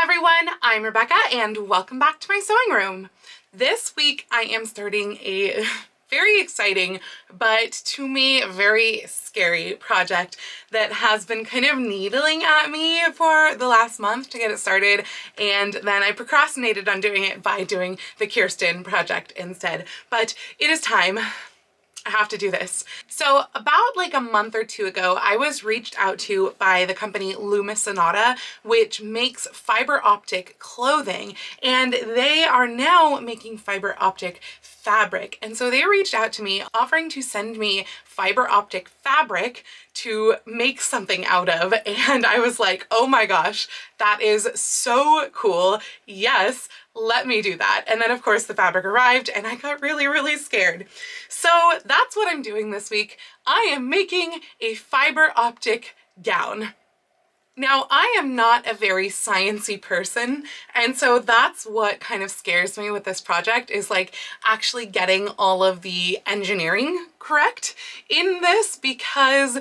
Hello everyone, I'm Rebecca and welcome back to my sewing room. This week I am starting a very exciting, but to me very scary project that has been kind of needling at me for the last month to get it started, and then I procrastinated on doing it by doing the Kirsten project instead. But it is time. I have to do this. So about like a month or two ago, I was reached out to by the company Lumisonata, which makes fiber optic clothing, and they are now making fiber optic fabric. And so they reached out to me offering to send me fiber optic fabric to make something out of. And I was like, oh my gosh, that is so cool. Yes, let me do that. And then of course the fabric arrived and I got really scared. So that's what I'm doing this week. I am making a fiber optic gown. Now, I am not a very sciencey person, and so that's what kind of scares me with this project, is like actually getting all of the engineering correct in this, because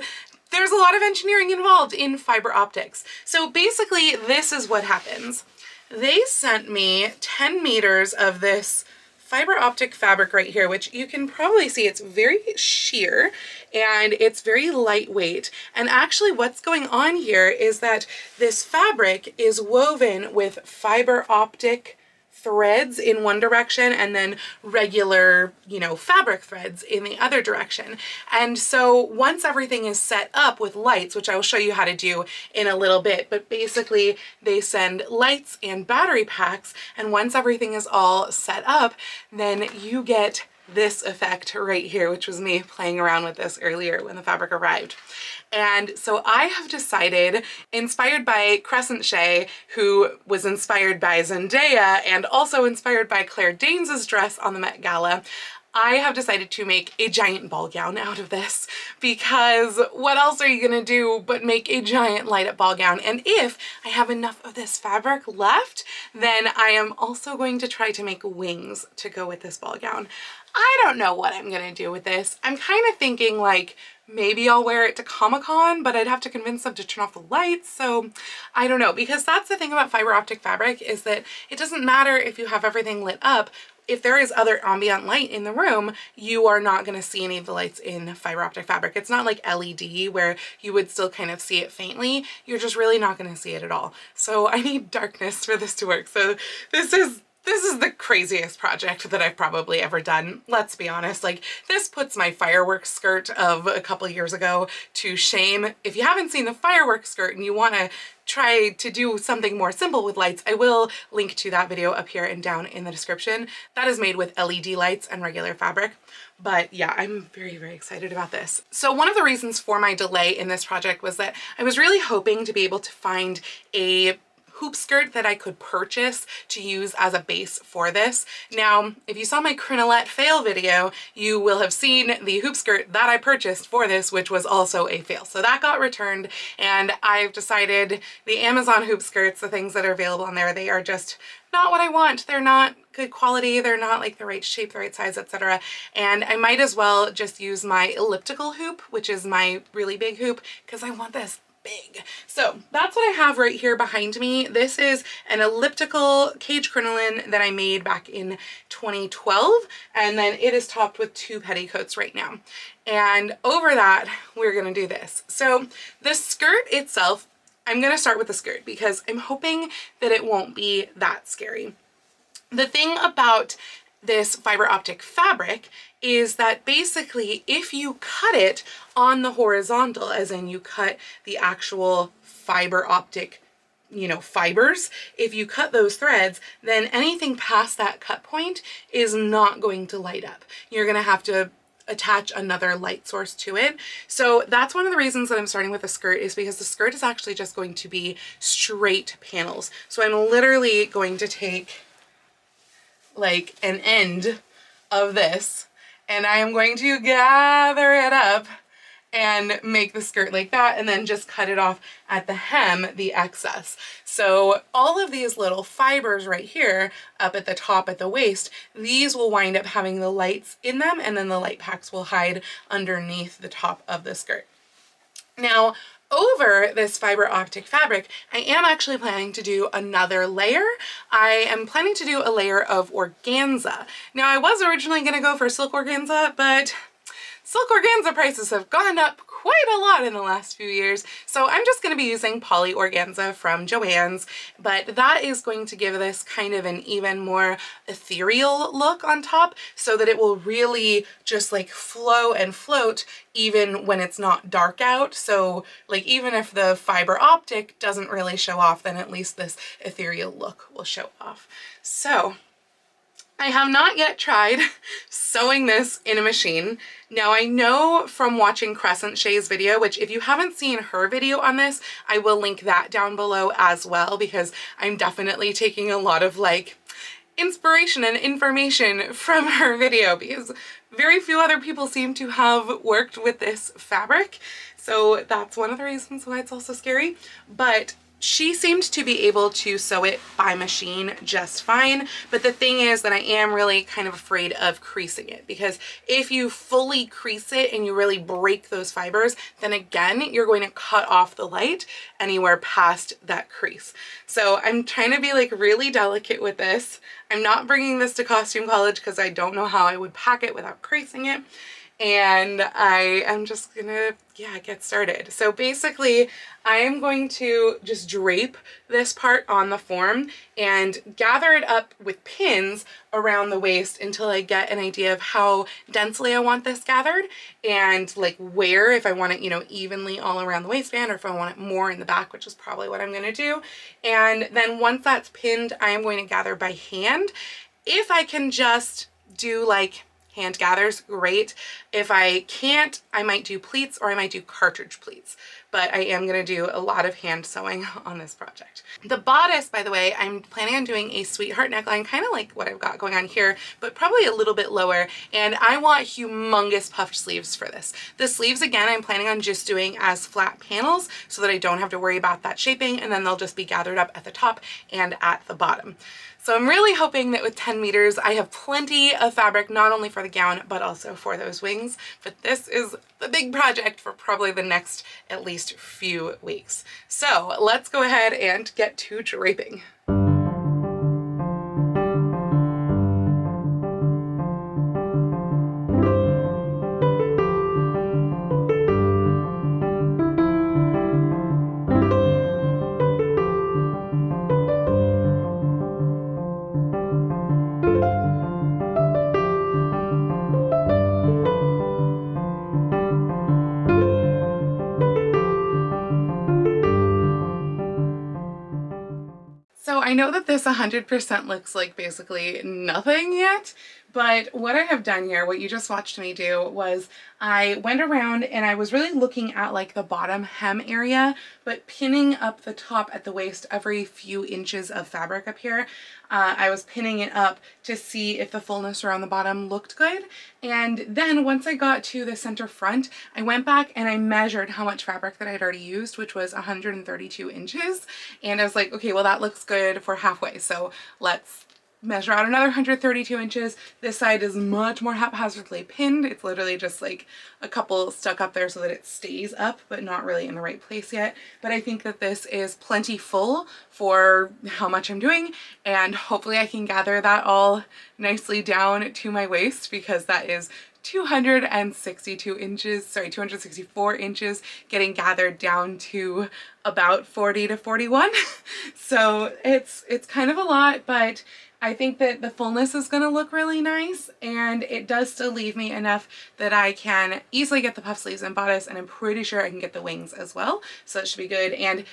there's a lot of engineering involved in fiber optics. So basically, this is what happens. They sent me 10 meters of this fiber optic fabric right here, which you can probably see it's very sheer and it's very lightweight. And actually what's going on here is that this fabric is woven with fiber optic threads in one direction and then regular, fabric threads in the other direction. And so once everything is set up with lights, which I will show you how to do in a little bit, but basically they send lights and battery packs, and once everything is all set up, then you get this effect right here, which was me playing around with this earlier when the fabric arrived. And so I have decided, inspired by Crescent Shea, who was inspired by Zendaya and also inspired by Claire Danes' dress on the Met Gala, I have decided to make a giant ball gown out of this, because what else are you gonna do but make a giant light up ball gown? And if I have enough of this fabric left, then I am also going to try to make wings to go with this ball gown. I don't know what I'm gonna do with this. I'm kind of thinking like maybe I'll wear it to Comic-Con, but I'd have to convince them to turn off the lights. So I don't know, because that's the thing about fiber optic fabric, is that it doesn't matter if you have everything lit up. If there is other ambient light in the room, you are not going to see any of the lights in fiber optic fabric. It's not like LED where you would still kind of see it faintly. You're just really not going to see it at all. So I need darkness for this to work. So this is the craziest project that I've probably ever done. Let's be honest, like this puts my fireworks skirt of a couple years ago to shame. If you haven't seen the fireworks skirt and you want to try to do something more simple with lights, I will link to that video up here and down in the description. That is made with LED lights and regular fabric. But yeah, I'm very excited about this. So one of the reasons for my delay in this project was that I was really hoping to be able to find a hoop skirt that I could purchase to use as a base for this. Now, if you saw my crinolette fail video, you will have seen the hoop skirt that I purchased for this, which was also a fail. So that got returned, and I've decided the Amazon hoop skirts, the things that are available on there, they are just not what I want. They're not good quality, they're not like the right shape, the right size, etc. And I might as well just use my elliptical hoop, which is my really big hoop, because I want this big. So that's what I have right here behind me. This is an elliptical cage crinoline that I made back in 2012, and then it is topped with 2 petticoats right now. And over that, we're gonna do this. So the skirt itself, I'm gonna start with the skirt because I'm hoping that it won't be that scary. The thing about this fiber optic fabric is that basically if you cut it on the horizontal, as in you cut the actual fiber optic, fibers, if you cut those threads, then anything past that cut point is not going to light up. You're gonna have to attach another light source to it. So that's one of the reasons that I'm starting with a skirt, is because the skirt is actually just going to be straight panels. So I'm literally going to take like an end of this and I am going to gather it up and make the skirt like that, and then just cut it off at the hem, the excess. So all of these little fibers right here up at the top at the waist, these will wind up having the lights in them, and then the light packs will hide underneath the top of the skirt. Now, over this fiber optic fabric, I am actually planning to do another layer. I am planning to do a layer of organza. Now, I was originally going to go for silk organza, but silk organza prices have gone up quite a lot in the last few years, so I'm just going to be using poly organza from Joann's, but that is going to give this kind of an even more ethereal look on top so that it will really just like flow and float even when it's not dark out. So like even if the fiber optic doesn't really show off, then at least this ethereal look will show off. So I have not yet tried sewing this in a machine. Now, I know from watching Crescent Shay's video, which if you haven't seen her video on this, I will link that down below as well, because I'm definitely taking a lot of like inspiration and information from her video, because very few other people seem to have worked with this fabric. So that's one of the reasons why it's also scary. But she seemed to be able to sew it by machine just fine, but the thing is that I am really kind of afraid of creasing it, because if you fully crease it and you really break those fibers, then again, you're going to cut off the light anywhere past that crease. So I'm trying to be like really delicate with this. I'm not bringing this to costume college because I don't know how I would pack it without creasing it. And I am just gonna, get started. So basically, I am going to just drape this part on the form and gather it up with pins around the waist until I get an idea of how densely I want this gathered, and like where, if I want it, you know, evenly all around the waistband, or if I want it more in the back, which is probably what I'm gonna do. And then once that's pinned, I am going to gather by hand. If I can just do like hand gathers, great. If I can't, I might do pleats, or I might do cartridge pleats, but I am going to do a lot of hand sewing on this project. The bodice, by the way, I'm planning on doing a sweetheart neckline, kind of like what I've got going on here, but probably a little bit lower, and I want humongous puffed sleeves for this. The sleeves, again, I'm planning on just doing as flat panels so that I don't have to worry about that shaping, and then they'll just be gathered up at the top and at the bottom. So I'm really hoping that with 10 meters, I have plenty of fabric, not only for the gown, but also for those wings. But this is the big project for probably the next at least few weeks. So let's go ahead and get to draping. So I know that this 100% looks like basically nothing yet, but what I have done here, what you just watched me do, was I went around and I was really looking at like the bottom hem area, but pinning up the top at the waist every few inches of fabric up here. I was pinning it up to see if the fullness around the bottom looked good. And then once I got to the center front, I went back and I measured how much fabric that I'd already used, which was 132 inches. And I was like, okay, well that looks good for halfway. So let's measure out another 132 inches. This side is much more haphazardly pinned. It's literally just like a couple stuck up there so that it stays up, but not really in the right place yet. But I think that this is plenty full for how much I'm doing, and hopefully I can gather that all nicely down to my waist, because that is 262 inches, sorry, 264 inches getting gathered down to about 40 to 41. So it's kind of a lot, but I think that the fullness is going to look really nice, and it does still leave me enough that I can easily get the puff sleeves and bodice, and I'm pretty sure I can get the wings as well, so it should be good. And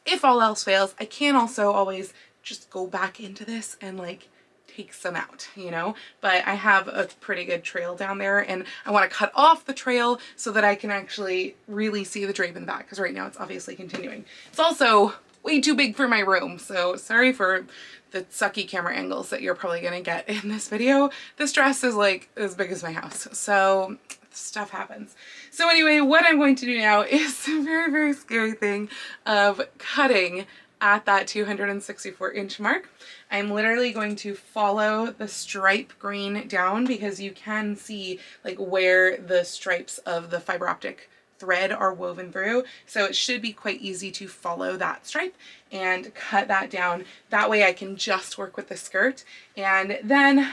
if all else fails, I can also always just go back into this and like take some out, you know, but I have a pretty good trail down there, and I want to cut off the trail so that I can actually really see the drape in the back, because right now it's obviously continuing. It's also way too big for my room, so sorry for the sucky camera angles that you're probably gonna get in this video. This dress is like as big as my house, so stuff happens. So anyway, what I'm going to do now is a very, very scary thing of cutting at that 264 inch mark. I'm literally going to follow the stripe green down, because you can see like where the stripes of the fiber optic thread are woven through. So it should be quite easy to follow that stripe and cut that down. That way I can just work with the skirt. And then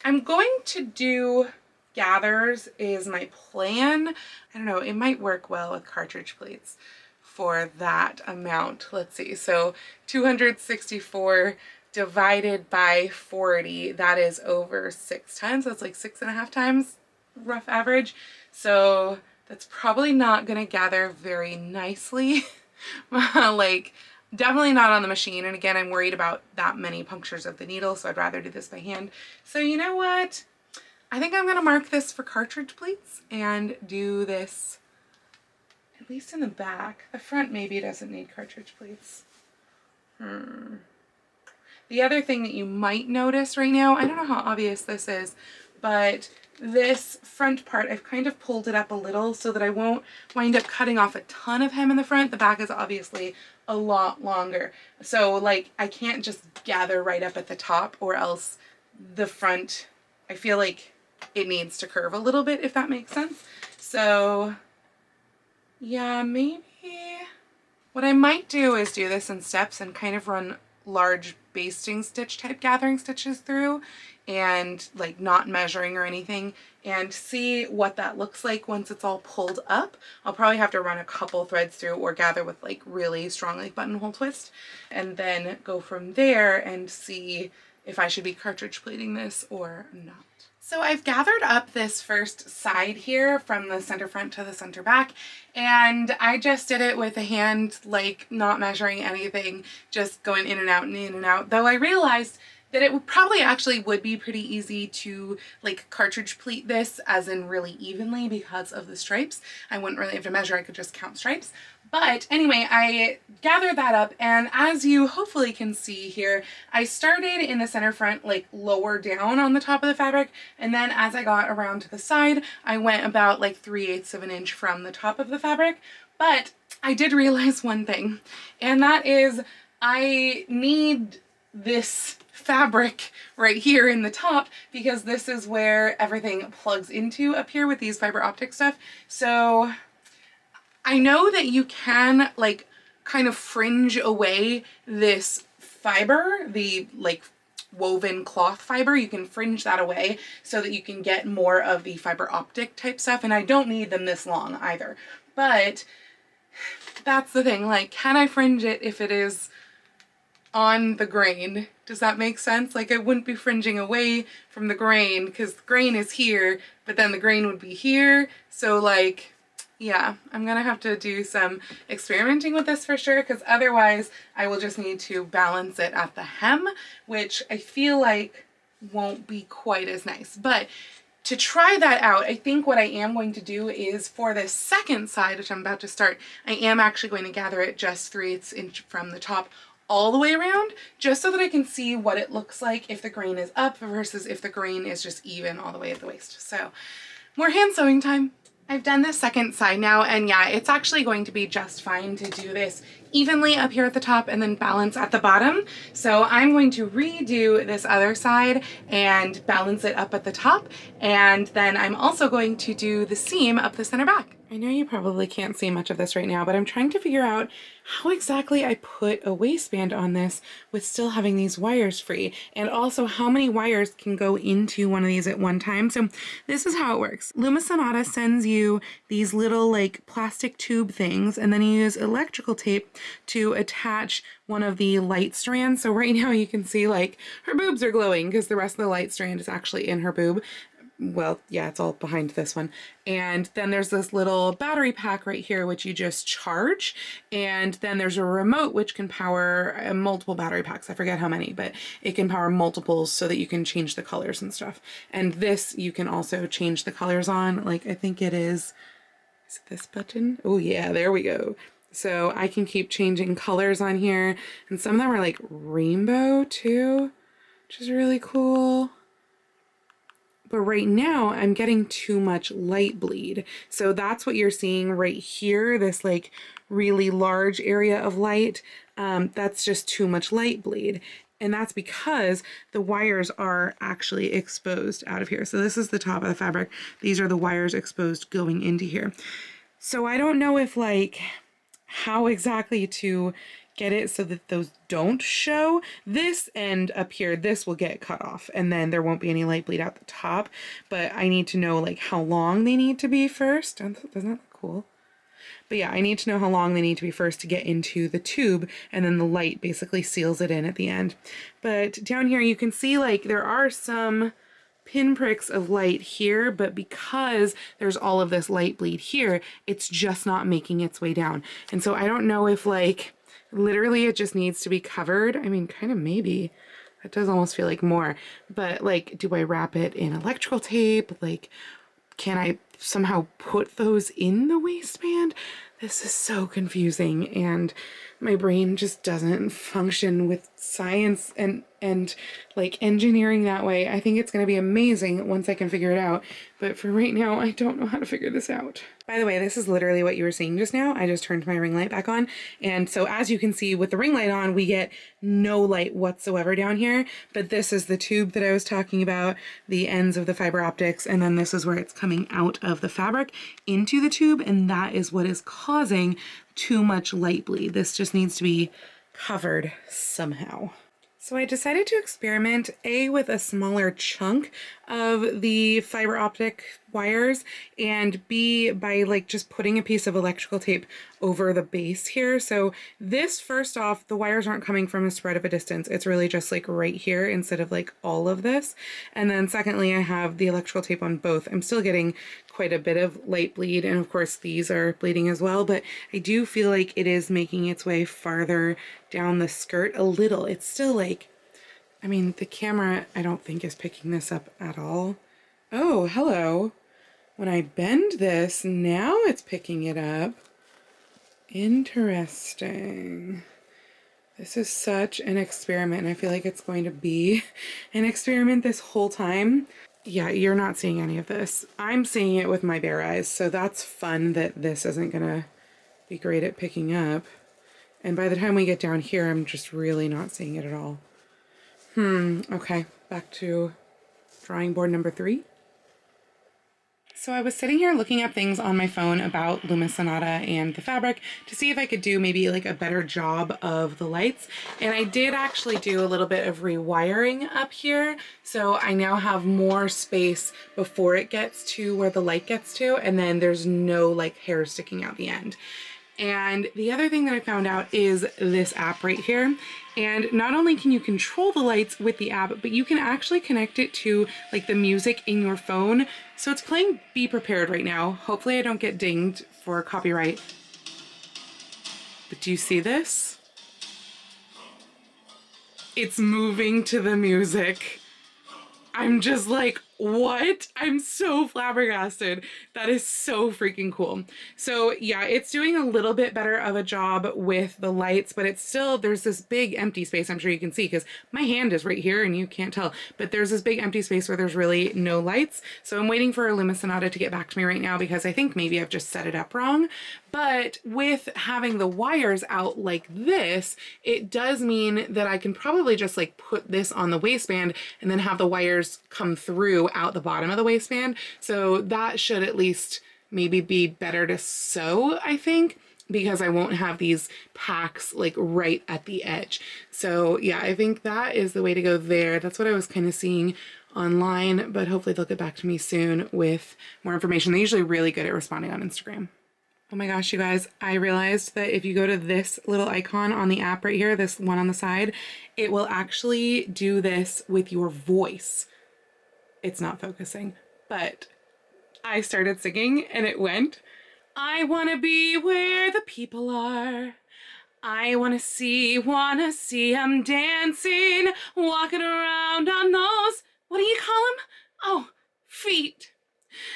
I'm going to do gathers is my plan. I don't know, it might work well with cartridge pleats for that amount. Let's see, so 264 divided by 40, that is over 6 times. That's like 6.5 times rough average. So that's probably not gonna gather very nicely. Like definitely not on the machine. And again, I'm worried about that many punctures of the needle, so I'd rather do this by hand. So you know what? I think I'm gonna mark this for cartridge pleats and do this at least in the back. The front maybe doesn't need cartridge pleats. The other thing that you might notice right now, I don't know how obvious this is, but this front part, I've kind of pulled it up a little so that I won't wind up cutting off a ton of hem in the front. The back is obviously a lot longer. So like I can't just gather right up at the top, or else the front, I feel like it needs to curve a little bit, if that makes sense. So yeah, maybe what I might do is do this in steps and kind of run large basting stitch type gathering stitches through, and like not measuring or anything, and see what that looks like once it's all pulled up. I'll probably have to run a couple threads through or gather with like really strong like buttonhole twist, and then go from there and see if I should be cartridge pleating this or not. So I've gathered up this first side here from the center front to the center back, and I just did it with a hand, like not measuring anything, just going in and out and in and out, though I realized that it would probably actually would be pretty easy to like cartridge pleat this as in really evenly because of the stripes. I wouldn't really have to measure, I could just count stripes. But anyway, I gathered that up, and as you hopefully can see here, I started in the center front like lower down on the top of the fabric, and then as I got around to the side, I went about like 3/8 of an inch from the top of the fabric. But I did realize one thing, and that is I need this fabric right here in the top, because this is where everything plugs into up here with these fiber optic stuff. So I know that you can like kind of fringe away this fiber, the like woven cloth fiber, you can fringe that away so that you can get more of the fiber optic type stuff, and I don't need them this long either. But that's the thing, like, can I fringe it if it is on the grain? Does that make sense? Like I wouldn't be fringing away from the grain because the grain is here, but then the grain would be here. So like, yeah, I'm gonna have to do some experimenting with this for sure, because otherwise I will just need to balance it at the hem, which I feel like won't be quite as nice. But to try that out, I think what I am going to do is for this second side, which I'm about to start, I am actually going to gather it just 3/8 inch from the top all the way around, just so that I can see what it looks like if the grain is up versus if the grain is just even all the way at the waist. So more hand sewing time. I've done this second side now, and yeah, it's actually going to be just fine to do this evenly up here at the top and then balance at the bottom. So I'm going to redo this other side and balance it up at the top, and then I'm also going to do the seam up the center back. I know you probably can't see much of this right now, but I'm trying to figure out how exactly I put a waistband on this with still having these wires free, and also how many wires can go into one of these at one time. So this is how it works. Lumisonata sends you these little like plastic tube things, and then you use electrical tape to attach one of the light strands. So right now you can see like her boobs are glowing because the rest of the light strand is actually in her boob. Well, yeah, it's all behind this one. And then there's this little battery pack right here, which you just charge. And then there's a remote, which can power multiple battery packs. I forget how many, but it can power multiples so that you can change the colors and stuff. And this, you can also change the colors on. Like, I think it is it this button? Oh yeah, there we go. So I can keep changing colors on here. And some of them are like rainbow too, which is really cool. But right now I'm getting too much light bleed. So that's what you're seeing right here, this like really large area of light. That's just too much light bleed. And that's because the wires are actually exposed out of here. So this is the top of the fabric. These are the wires exposed going into here. So I don't know if like how exactly to get it so that those don't show. This end up here, this will get cut off and then there won't be any light bleed out the top, but I need to know like how long they need to be first. Doesn't that look cool? But yeah, I need to know how long they need to be first to get into the tube, and then the light basically seals it in at the end. But down here you can see like there are some pinpricks of light here, but because there's all of this light bleed here, it's just not making its way down. And so I don't know if like literally it just needs to be covered. I mean, kind of maybe. It does almost feel like more, but like, do I wrap it in electrical tape? Like, can I somehow put those in the waistband? This is so confusing, and my brain just doesn't function with science and like engineering that way. I think it's going to be amazing once I can figure it out, but for right now, I don't know how to figure this out. By the way, this is literally what you were seeing just now. I just turned my ring light back on, and so as you can see with the ring light on, we get no light whatsoever down here, but this is the tube that I was talking about, the ends of the fiber optics, and then this is where it's coming out of the fabric into the tube, and that is what is causing too much light bleed. This just needs to be covered somehow. So I decided to experiment with a smaller chunk of the fiber optic wires, and B, by like just putting a piece of electrical tape over the base here. So this, first off, the wires aren't coming from a spread of a distance. It's really just like right here instead of like all of this. And then secondly, I have the electrical tape on both. I'm still getting quite a bit of light bleed, and of course these are bleeding as well, but I do feel like it is making its way farther down the skirt a little. It's still like, I mean, the camera I don't think is picking this up at all. Oh, hello. When I bend this, now it's picking it up. Interesting. This is such an experiment, and I feel like it's going to be an experiment this whole time. Yeah, you're not seeing any of this. I'm seeing it with my bare eyes, so that's fun that this isn't gonna be great at picking up. And by the time we get down here, I'm just really not seeing it at all. Okay, back to drawing board number 3. So I was sitting here looking up things on my phone about Lumisonata and the fabric to see if I could do maybe like a better job of the lights. And I did actually do a little bit of rewiring up here. So I now have more space before it gets to where the light gets to, and then there's no like hair sticking out the end. And the other thing that I found out is this app right here. And not only can you control the lights with the app, but you can actually connect it to like the music in your phone. So it's playing Be Prepared right now. Hopefully I don't get dinged for copyright. But do you see this? It's moving to the music. I'm just like, what? I'm so flabbergasted. That is so freaking cool. So yeah, it's doing a little bit better of a job with the lights, but it's still, there's this big empty space. I'm sure you can see because my hand is right here and you can't tell, but there's this big empty space where there's really no lights. So I'm waiting for Lumisonata to get back to me right now because I think maybe I've just set it up wrong. But with having the wires out like this, it does mean that I can probably just like put this on the waistband and then have the wires come through out the bottom of the waistband. So that should at least maybe be better to sew, I think, because I won't have these packs like right at the edge. So yeah, I think that is the way to go there. That's what I was kind of seeing online, but hopefully they'll get back to me soon with more information. They're usually really good at responding on Instagram. Oh my gosh, you guys, I realized that if you go to this little icon on the app right here, this one on the side, it will actually do this with your voice. It's not focusing, but I started singing and it went, I wanna be where the people are. I wanna see them dancing, walking around on those, what do you call them? Oh, feet.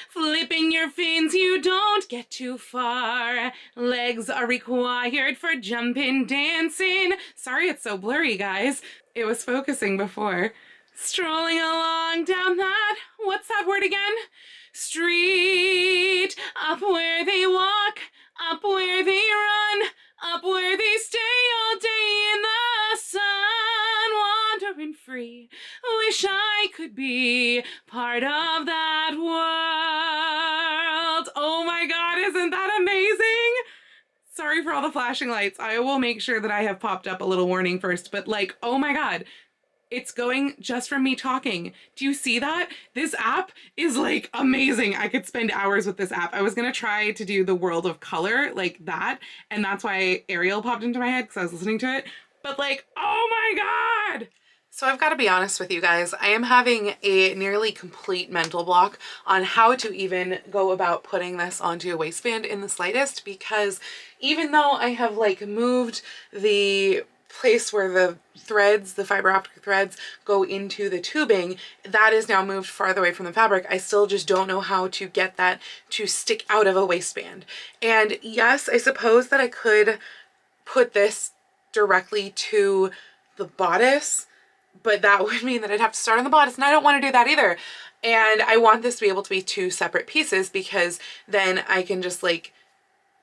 Flipping your fins, you don't get too far. Legs are required for jumping, dancing. Sorry it's so blurry, guys. It was focusing before. Strolling along down that, what's that word again? Street. Up where they walk, up where they run, up where they stay all day in the sun, wandering free. Wish I could be part of that world. Oh my God, isn't that amazing? sorry for all the flashing lights. I will make sure that I have popped up a little warning first, but like, oh my God, it's going just from me talking. Do you see that? This app is like amazing. I could spend hours with this app. I was gonna try to do the world of color like that, and that's why Ariel popped into my head because I was listening to it. But like, oh my God! So I've got to be honest with you guys, I am having a nearly complete mental block on how to even go about putting this onto a waistband in the slightest, because even though I have like moved the place where the threads, the fiber optic threads, go into the tubing, that is now moved farther away from the fabric. I still just don't know how to get that to stick out of a waistband. And yes, I suppose that I could put this directly to the bodice, but that would mean that I'd have to start on the bodice, and I don't want to do that either. And I want this to be able to be two separate pieces, because then I can just like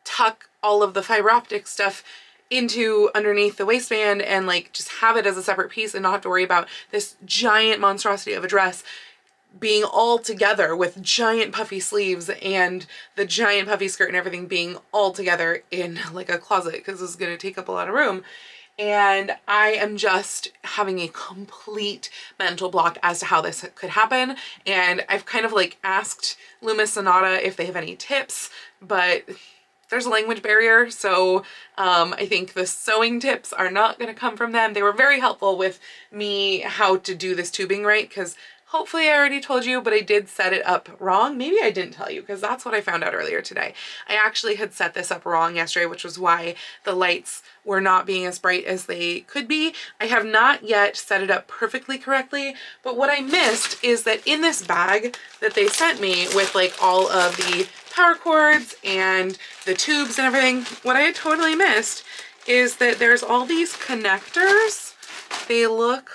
tuck all of the fiber optic stuff into underneath the waistband and like just have it as a separate piece and not have to worry about this giant monstrosity of a dress being all together with giant puffy sleeves and the giant puffy skirt and everything being all together in like a closet, because this is going to take up a lot of room. And I am just having a complete mental block as to how this could happen. And I've kind of like asked Lumisonata if they have any tips, but there's a language barrier. So I think the sewing tips are not going to come from them. They were very helpful with me how to do this tubing right, because hopefully I already told you, but I did set it up wrong. Maybe I didn't tell you, because that's what I found out earlier today. I actually had set this up wrong yesterday, which was why the lights were not being as bright as they could be. I have not yet set it up perfectly correctly, but what I missed is that in this bag that they sent me with like all of the power cords and the tubes and everything, what I had totally missed is that there's all these connectors. They look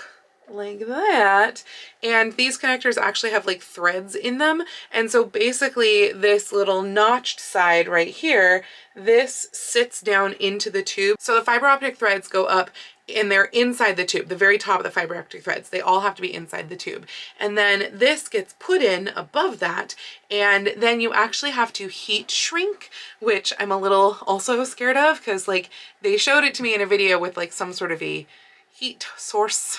like that, and these connectors actually have like threads in them, and so basically this little notched side right here, this sits down into the tube. So the fiber optic threads go up and they're inside the tube, the very top of the fiber optic threads. They all have to be inside the tube. And then this gets put in above that, and then you actually have to heat shrink, which I'm a little also scared of, because like they showed it to me in a video with like some sort of a heat source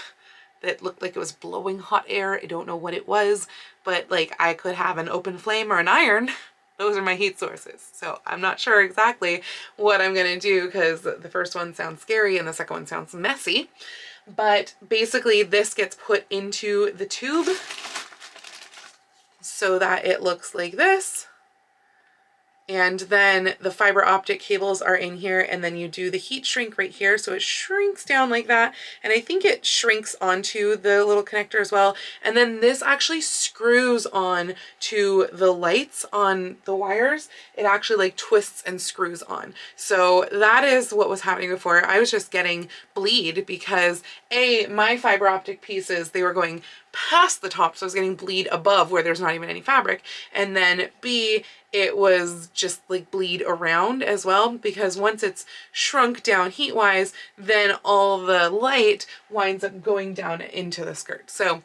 that looked like it was blowing hot air. I don't know what it was, but like I could have an open flame or an iron. Those are my heat sources. So I'm not sure exactly what I'm gonna do, because the first one sounds scary and the second one sounds messy. But basically this gets put into the tube so that it looks like this. And then the fiber optic cables are in here, and then you do the heat shrink right here. So it shrinks down like that. And I think it shrinks onto the little connector as well. And then this actually screws on to the lights on the wires. It actually like twists and screws on. So that is what was happening before. I was just getting bleed because my fiber optic pieces, they were going past the top. So I was getting bleed above where there's not even any fabric. And then B, it was just like bleed around as well, because once it's shrunk down heat wise, then all the light winds up going down into the skirt. So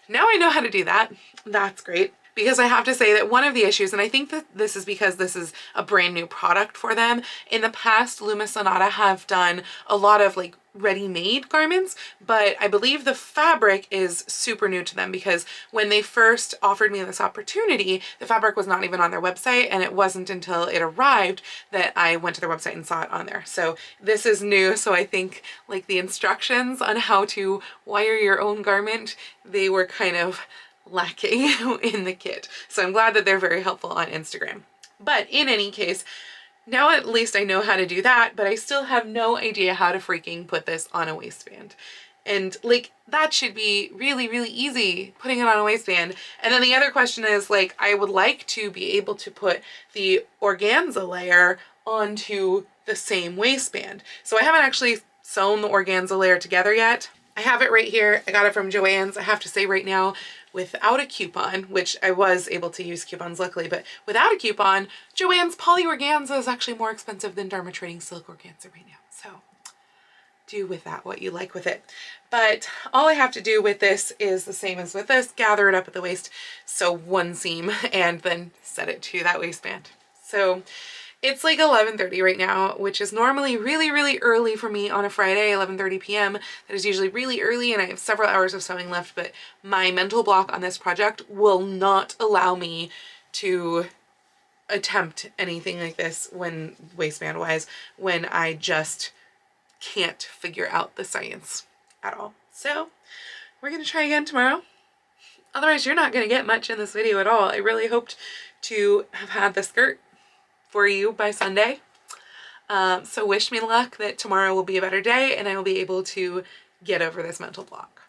now I know how to do that. That's great. Because I have to say that one of the issues, and I think that this is because this is a brand new product for them, in the past Lumisonata have done a lot of like ready-made garments, but I believe the fabric is super new to them, because when they first offered me this opportunity, the fabric was not even on their website, and it wasn't until it arrived that I went to their website and saw it on there. So this is new, so I think like the instructions on how to wire your own garment, they were kind of lacking in the kit. So I'm glad that they're very helpful on Instagram. But in any case, now at least I know how to do that, but I still have no idea how to freaking put this on a waistband. And like that should be really, really easy, putting it on a waistband. And then the other question is like, I would like to be able to put the organza layer onto the same waistband. So I haven't actually sewn the organza layer together yet. I have it right here. I got it from Joann's. I have to say right now, without a coupon, which I was able to use coupons luckily, but without a coupon, Joann's poly organza is actually more expensive than Dharma Trading silk organza right now. So do with that what you like with it. But all I have to do with this is the same as with this, gather it up at the waist, sew one seam, and then set it to that waistband. So It's like 11:30 right now, which is normally really, really early for me on a Friday, 11:30 p.m. That is usually really early, and I have several hours of sewing left, but my mental block on this project will not allow me to attempt anything like this when waistband wise, when I just can't figure out the science at all. So we're gonna try again tomorrow. Otherwise, you're not gonna get much in this video at all. I really hoped to have had the skirt for you by Sunday. So wish me luck that tomorrow will be a better day and I will be able to get over this mental block.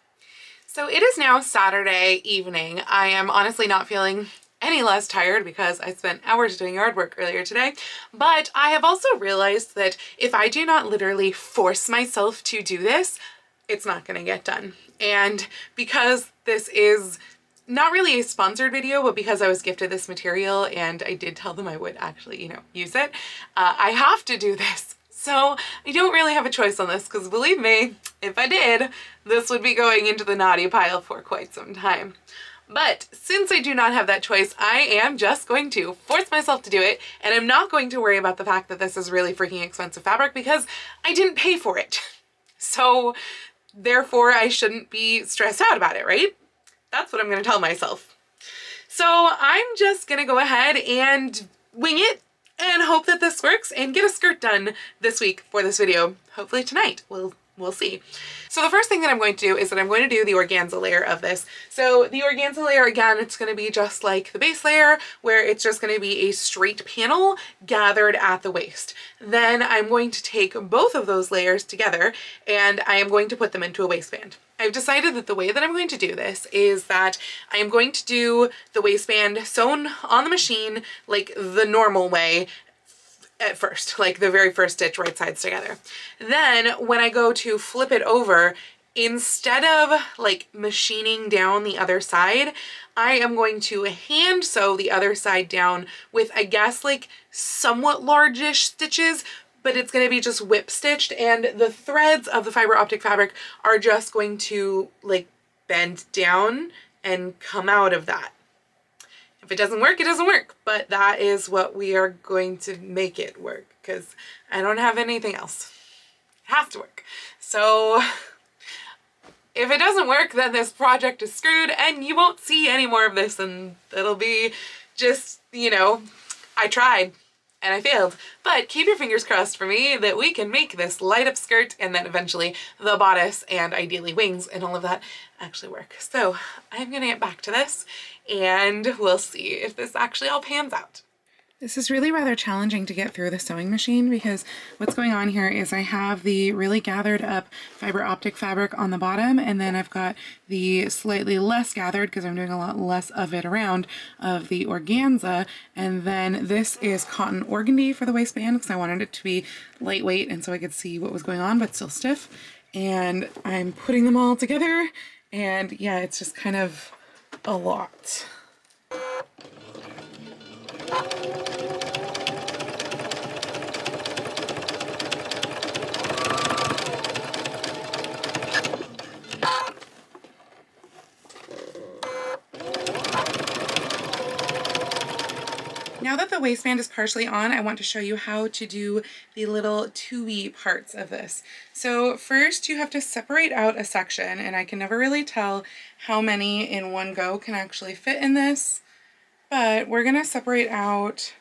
So it is now Saturday evening. I am honestly not feeling any less tired because I spent hours doing yard work earlier today, but I have also realized that if I do not literally force myself to do this, it's not going to get done. And because this is not really a sponsored video, but because I was gifted this material and I did tell them I would actually, use it, I have to do this. So I don't really have a choice on this because believe me, if I did, this would be going into the naughty pile for quite some time. But since I do not have that choice, I am just going to force myself to do it, and I'm not going to worry about the fact that this is really freaking expensive fabric because I didn't pay for it. So therefore I shouldn't be stressed out about it, right? That's what I'm going to tell myself. So I'm just going to go ahead and wing it and hope that this works and get a skirt done this week for this video. Hopefully tonight. We'll see. So the first thing that I'm going to do is that I'm going to do the organza layer of this. So the organza layer, again, it's going to be just like the base layer where it's just going to be a straight panel gathered at the waist. Then I'm going to take both of those layers together and I am going to put them into a waistband. I've decided that the way that I'm going to do this is that I am going to do the waistband sewn on the machine like the normal way at first, like the very first stitch, right sides together. Then when I go to flip it over, instead of like machining down the other side, I am going to hand sew the other side down with, I guess, like somewhat largish stitches, but it's going to be just whip stitched, and the threads of the fiber optic fabric are just going to like bend down and come out of that. If it doesn't work, it doesn't work, but that is what we are going to make it work because I don't have anything else. It has to work. So if it doesn't work, then this project is screwed and you won't see any more of this, and it'll be just, I tried and I failed. But keep your fingers crossed for me that we can make this light up skirt and then eventually the bodice and ideally wings and all of that actually work. So I'm gonna get back to this and we'll see if this actually all pans out. This is really rather challenging to get through the sewing machine because what's going on here is I have the really gathered up fiber optic fabric on the bottom, and then I've got the slightly less gathered, because I'm doing a lot less of it around, of the organza, and then this is cotton organdy for the waistband because I wanted it to be lightweight and so I could see what was going on but still stiff. And I'm putting them all together, and yeah, it's just kind of a lot. Now that the waistband is partially on, I want to show you how to do the little two-y parts of this. So first you have to separate out a section, and I can never really tell how many in one go can actually fit in this, but we're gonna separate out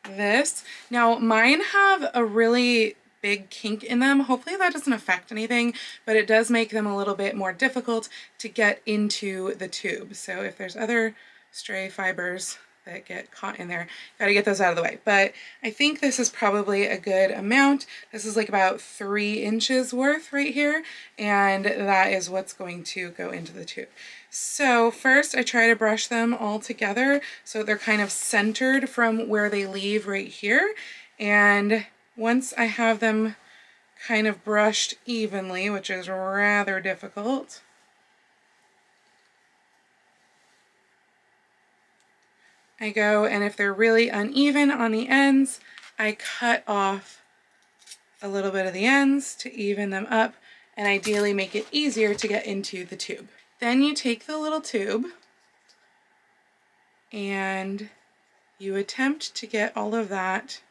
this. Now mine have a really big kink in them. Hopefully that doesn't affect anything, but it does make them a little bit more difficult to get into the tube. So if there's other stray fibers that get caught in there, gotta get those out of the way. But I think this is probably a good amount. This is like about 3 inches worth right here, and that is what's going to go into the tube. So first I try to brush them all together so they're kind of centered from where they leave right here, and once I have them kind of brushed evenly, which is rather difficult, I go, and if they're really uneven on the ends, I cut off a little bit of the ends to even them up and ideally make it easier to get into the tube. Then you take the little tube and you attempt to get all of that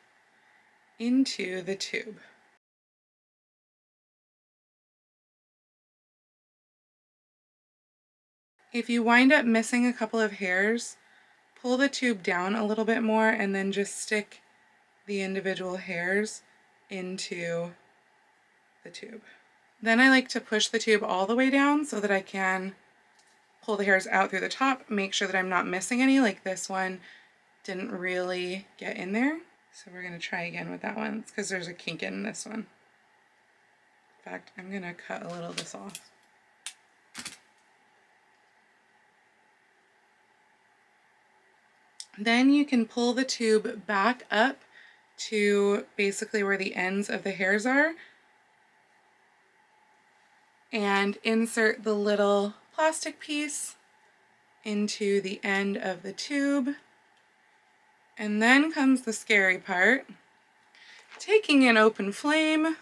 into the tube. If you wind up missing a couple of hairs, pull the tube down a little bit more and then just stick the individual hairs into the tube. Then I like to push the tube all the way down so that I can pull the hairs out through the top, make sure that I'm not missing any, like this one didn't really get in there. So we're gonna try again with that one. It's because there's a kink in this one. In fact, I'm gonna cut a little of this off. Then you can pull the tube back up to basically where the ends of the hairs are and insert the little plastic piece into the end of the tube. And then comes the scary part, taking an open flame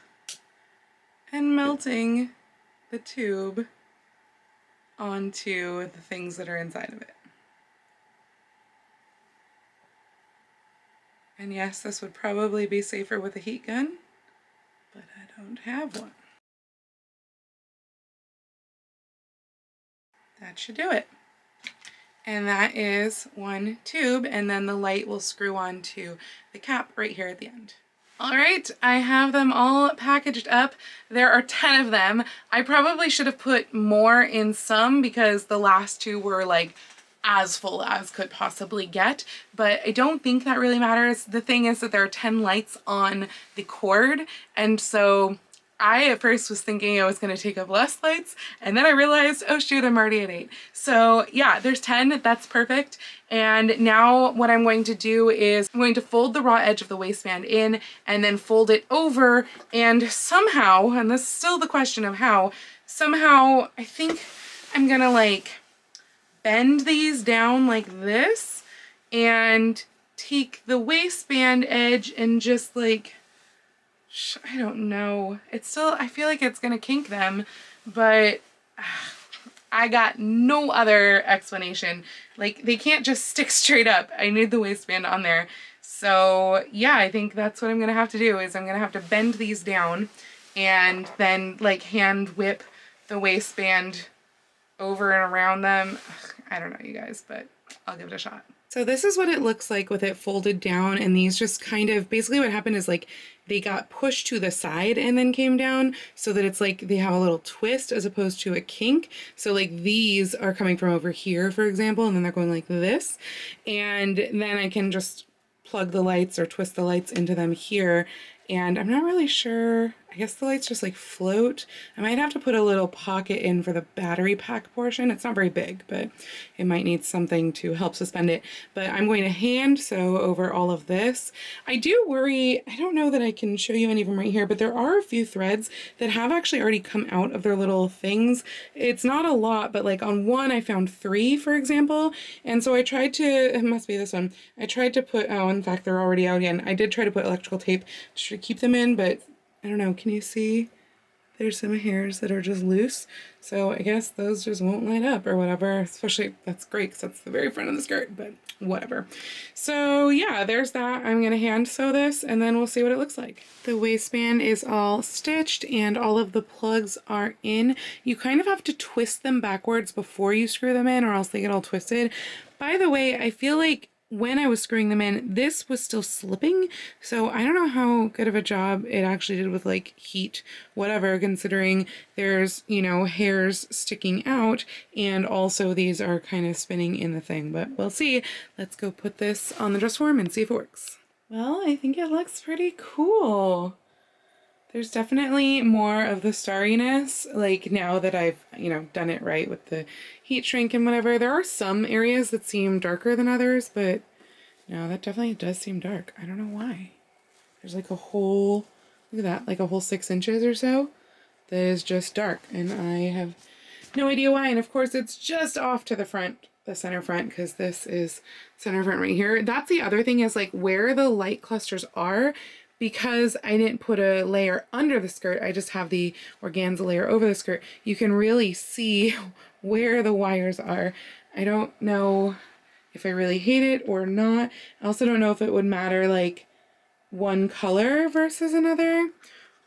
and melting the tube onto the things that are inside of it. And yes, this would probably be safer with a heat gun, but I don't have one. That should do it. And that is one tube, and then the light will screw onto the cap right here at the end. All right, I have them all packaged up. There are 10 of them. I probably should have put more in some because the last two were like as full as could possibly get, but I don't think that really matters. The thing is that there are 10 lights on the cord, and so I at first was thinking I was going to take up less lights, and then I realized, oh shoot, I'm already at 8. So yeah, there's 10, that's perfect. And now what I'm going to do is I'm going to fold the raw edge of the waistband in and then fold it over, and somehow, and this is still the question of how, somehow I think I'm gonna like bend these down like this and take the waistband edge and just like, I don't know. It's still, I feel like it's gonna kink them, but I got no other explanation. Like, they can't just stick straight up. I need the waistband on there. So yeah, I think that's what I'm gonna have to do, is I'm gonna have to bend these down and then like hand whip the waistband over and around them. I don't know, you guys, but I'll give it a shot. So this is what it looks like with it folded down, and these just kind of, basically what happened is like they got pushed to the side and then came down, so that it's like they have a little twist as opposed to a kink. So like these are coming from over here, for example, and then they're going like this, and then I can just plug the lights or twist the lights into them here. And I'm not really sure, I guess the lights just like float. I might have to put a little pocket in for the battery pack portion. It's not very big, but it might need something to help suspend it. But I'm going to hand sew over all of this. I do worry, I don't know that I can show you any of them right here, but there are a few threads that have actually already come out of their little things. It's not a lot, but like on one I found 3, for example. And so I tried to, it must be this one. I tried to put, oh, in fact, they're already out again. I did try to put electrical tape to keep them in, but I don't know, can you see? There's some hairs that are just loose, so I guess those just won't line up or whatever. Especially, that's great because that's the very front of the skirt, but whatever. So yeah, there's that. I'm gonna hand sew this and then we'll see what it looks like. The waistband is all stitched and all of the plugs are in. You kind of have to twist them backwards before you screw them in, or else they get all twisted. By the way, I feel like when I was screwing them in, this was still slipping, so I don't know how good of a job it actually did with like heat, whatever, considering there's, you know, hairs sticking out and also these are kind of spinning in the thing, but we'll see. Let's go put this on the dress form and see if it works. Well, I think it looks pretty cool. There's definitely more of the starriness, like now that I've, you know, done it right with the heat shrink and whatever. There are some areas that seem darker than others, but no, that definitely does seem dark. I don't know why. There's like a whole, look at that, like a whole 6 inches or so that is just dark, and I have no idea why. And of course it's just off to the front, the center front, because this is center front right here. That's the other thing, is like where the light clusters are. Because I didn't put a layer under the skirt, I just have the organza layer over the skirt, you can really see where the wires are. I don't know if I really hate it or not. I also don't know if it would matter like one color versus another,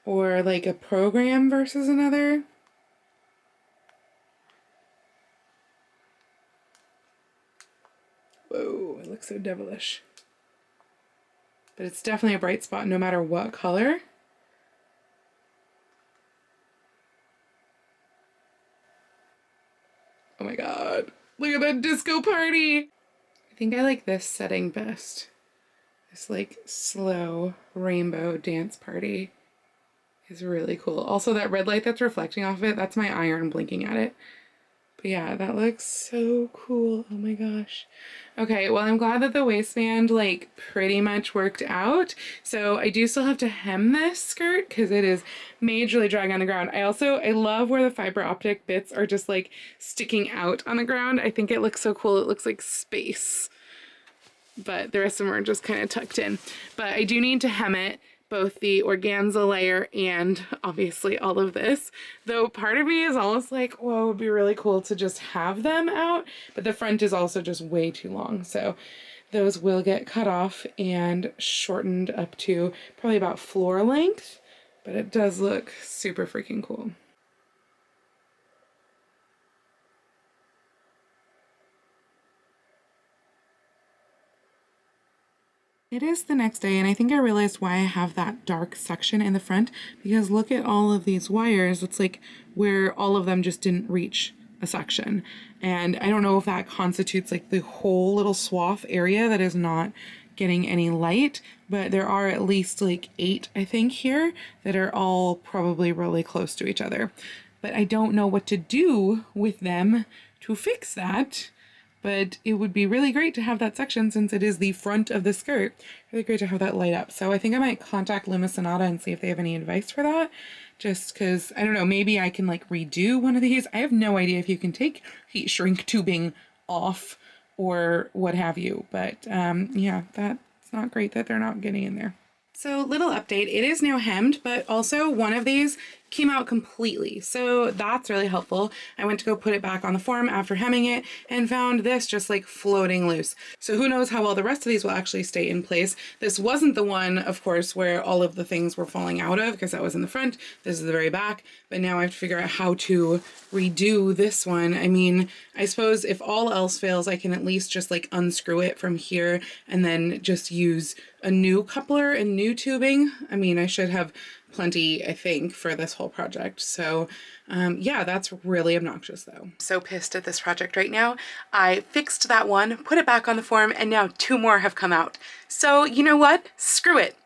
or like a program versus another. Whoa, it looks so devilish. But it's definitely a bright spot no matter what color. Oh my god, look at that disco party! I think I like this setting best. This like slow rainbow dance party is really cool. Also that red light that's reflecting off of it, that's my iron blinking at it. But yeah, that looks so cool. Oh my gosh. Okay, well, I'm glad that the waistband like pretty much worked out. So I do still have to hem this skirt because it is majorly dragging on the ground. I love where the fiber optic bits are just like sticking out on the ground. I think it looks so cool. It looks like space. But the rest of them are just kind of tucked in. But I do need to hem it, both the organza layer and obviously all of this. Though part of me is almost like, whoa, it would be really cool to just have them out, but the front is also just way too long. So those will get cut off and shortened up to probably about floor length, but it does look super freaking cool. It is the next day, and I think I realized why I have that dark section in the front, because look at all of these wires. It's like where all of them just didn't reach a section. And I don't know if that constitutes like the whole little swath area that is not getting any light, but there are at least like 8, I think, here that are all probably really close to each other. But I don't know what to do with them to fix that. But it would be really great to have that section since it is the front of the skirt. Really great to have that light up. So I think I might contact Lumisonata and see if they have any advice for that. Just because, I don't know, maybe I can like redo one of these. I have no idea if you can take heat shrink tubing off or what have you. But yeah, that's not great that they're not getting in there. So little update, it is now hemmed, but also one of these came out completely. So that's really helpful. I went to go put it back on the form after hemming it and found this just like floating loose. So who knows how well the rest of these will actually stay in place. This wasn't the one, of course, where all of the things were falling out of because that was in the front. This is the very back, but now I have to figure out how to redo this one. I mean, I suppose if all else fails, I can at least just like unscrew it from here and then just use a new coupler and new tubing. I mean, I should have plenty, I think, for this whole project. So yeah, that's really obnoxious though. So pissed at this project right now. I fixed that one, put it back on the form, and now 2 more have come out. So you know what? Screw it.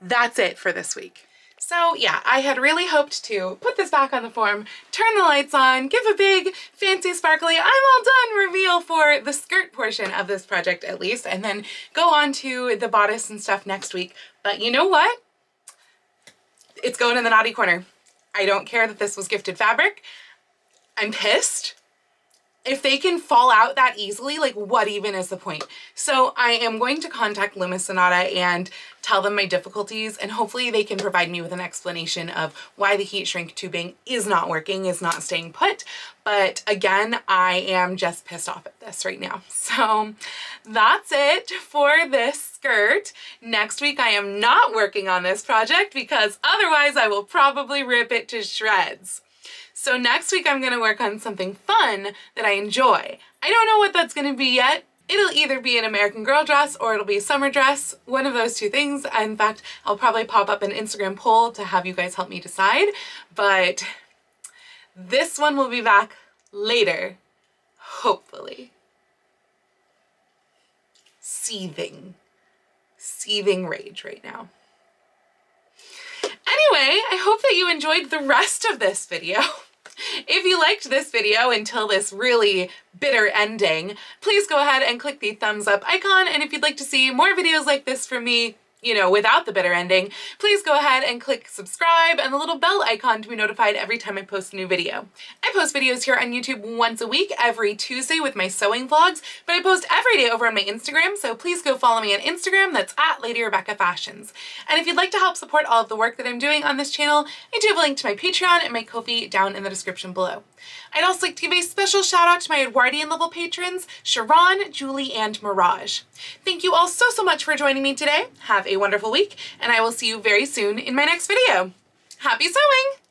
That's it for this week. So yeah, I had really hoped to put this back on the form, turn the lights on, give a big, fancy, sparkly, I'm all done reveal for the skirt portion of this project at least, and then go on to the bodice and stuff next week. But you know what? It's going in the naughty corner. I don't care that this was gifted fabric. I'm pissed. If they can fall out that easily, like what even is the point? So I am going to contact Lumisonata and tell them my difficulties, and hopefully they can provide me with an explanation of why the heat shrink tubing is not working, is not staying put. But again, I am just pissed off at this right now. So that's it for this skirt. Next week I am not working on this project because otherwise I will probably rip it to shreds. So next week I'm gonna work on something fun that I enjoy. I don't know what that's gonna be yet. It'll either be an American Girl dress or it'll be a summer dress, one of those 2 things. In fact, I'll probably pop up an Instagram poll to have you guys help me decide, but this one will be back later, hopefully. Seething rage right now. Anyway, I hope that you enjoyed the rest of this video. If you liked this video until this really bitter ending, please go ahead and click the thumbs up icon. And if you'd like to see more videos like this from me, you know, without the bitter ending, please go ahead and click subscribe and the little bell icon to be notified every time I post a new video. I post videos here on YouTube once a week, every Tuesday with my sewing vlogs, but I post every day over on my Instagram, so please go follow me on Instagram. That's at Lady Rebecca Fashions. And if you'd like to help support all of the work that I'm doing on this channel, I do have a link to my Patreon and my Ko-fi down in the description below. I'd also like to give a special shout out to my Edwardian level patrons, Sharon, Julie, and Mirage. Thank you all so much for joining me today. Have a wonderful week, and I will see you very soon in my next video. Happy sewing!